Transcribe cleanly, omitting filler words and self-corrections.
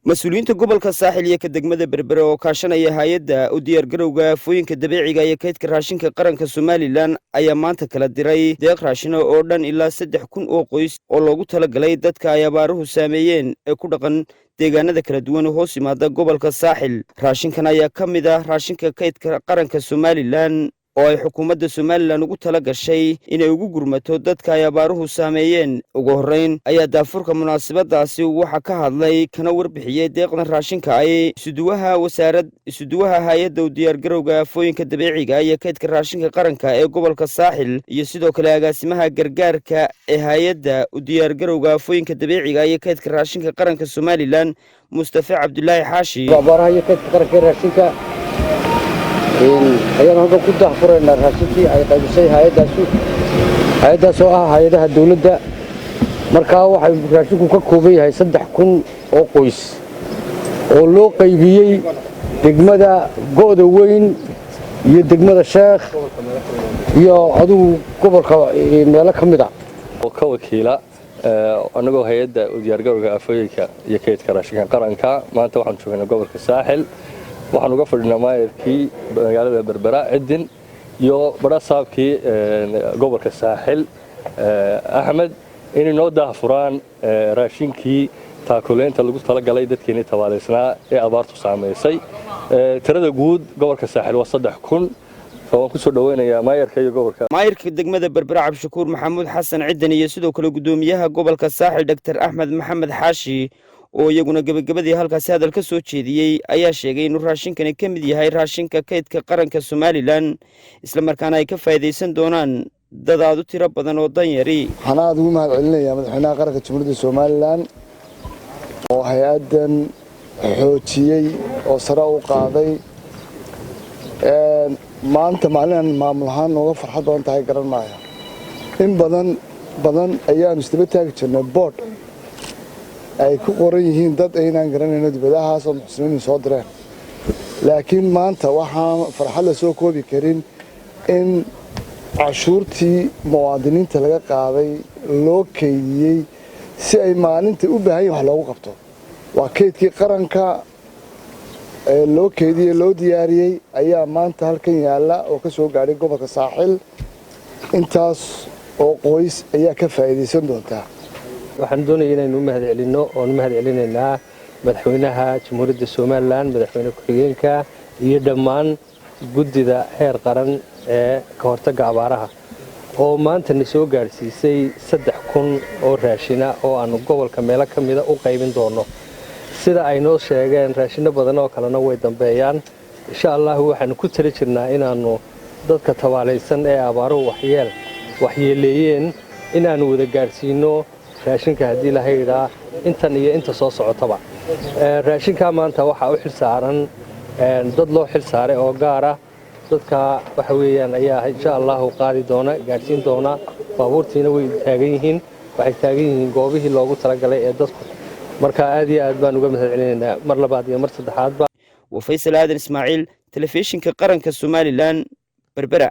mas-uuliyiinta gobolka saaxil iyo ka degmada berbere oo kaashanaya hay-adda u diyaargarowga aafooyinka dabiiciga iyo kaydka raashinka qaranka somalilan ayaa maanta kala diray deeq raashina oo dhan ilaa 3,000 oo qoys oo loogu talagalay dadka ay abaaruhu saameeyeen ee ku dhaqan deegaanada kala duwan oo hoos yimaada gobolka saaxil. raashinkan ayaa ka mid ah raashinka kaydka qaranka somalilan oo ay xukuumadda somalilan ugu tala gashay inay ugu gurmato dadka ay abaaruhu saameeyeen. ugu horrayn ayaa daafurka munaasabadaasi waxaa ka hadlay kana warbixiyey deeqdan raashinka ay isuduwaha hay-adda u diyaargarowga aafooyinka dabiiciga iyo kaydka raashinka qaranka ee gobolka saaxil iyo sidoo kale agaasimaha gargaarka ee hay-adda u diyaargarowga aafooyinka dabiiciga iyo kaydka raashinka qaranka somalilan mustafa cabdulaahi xaashi. ayaan halkan ku daahfuraynaa raashinkii ay qaybisay hay-addaas oo ah hay-adaha dawladda. markaa waxay raashinku ka kooban yahay 3,000 oo qoys oo loo qaybiyey degmada Go'da Weyn iyo degmada Sheekh iyo adigu gobolka meelo ka mid ah oo ka wakiila anagoo hay-adda u diyaargarowga aafooyinka iyo kaydka raashinka qaranka. maanta waxaan joognaa gobolka saaxil, waxaan uga fadhinaa maayarkii magaalada berbera cidin iyo barasaabkii gobolka saaxil axmed inay noo daahfuraan raashinkii taakuleynta lagu talagalay dadkeenii tabaaleysnaa ee abaartu saameysay. tirada guud gobolka saaxil waa 3,000. waan ku soo dhaweynayaa maayarka iyo gobolka degmada berbera cabdishakuur maxamuud xasan cidan iyo sidoo kale gudoomiyaha gobolka saaxil dr axmed maxamed xaashi oo iyaguna gabagabadii halkaasi hadal ka soo jeediyey ayaa sheegay inuu raashinkani ka mid yahay raashinka kaydka qaranka somalilan isla markaana ay ka faa'iidaysan doonaan dad aad u tiro badan oo danyari. waxaan aad ugu mahad celinayaa madaxweynaha qaranka jamhuuriyadda somalilan oo hay-addan xoojiyey oo sare u qaaday. maanta maalin maamul ahaan nooga farxad badan tahay garan maayo. in badan ayaanu isdaba taagi jirnay boodh ay ku qoran yihiin dad aynaan garanayno dibadahaas oo muxsiniin soo direen, laakiin maanta waxaan farxad la soo koobi karin in cashuurtii muwaadiniinta laga qaaday loo keydiyey si ay maalinta u baahan yihiin wax loogu qabto. waa kaydkii qaranka ee loo keydiyey loo diyaariyey ayaa maanta halkan yaalla oo ka soo gaadhay gobolka saaxil. intaas oo qoys ayaa ka faa'iidaysan doontaa. waxaan doonayaa inaynu u mahad celinno oo u mahad celinaynaa madaxweynaha jamhuuriyadda somalilan, madaxweyne ku-xigeenka iyo dhammaan guddida heer qaran ee ka hortagga abaaraha oo maanta na soo gaadhsiisay 3,000 oo raashina oo aanu gobolka meelo ka mida u qaybin doono. sida ay noo sheegeen raashino badan oo kalena way dambeeyaan. insha allah waxaanu ku tali jirnaa inaannu dadka tabaalaysan ee abaaruhu waxyeeleeyeen inaannu wada gaadhsiino raashinka haddii la haydhaa intan iyo inta soo socotaba. raashinka maanta waxaa u xil saaran dad loo xil saaray oo gaara. dadka waxa weeyaan ayaa insha allahu qaadi doona, gaadhsiin doona. baabuurtiina way taagan yihiin, waxay taagan yihiin goobihii loogu talagalay ee dadku. marka aad iyo aad baan uga mahad celinaynaa mar labaad iyo mar saddexaadba. Faysal Aadan Ismaaciil, telefishinka qaranka Somalilan, Berbera.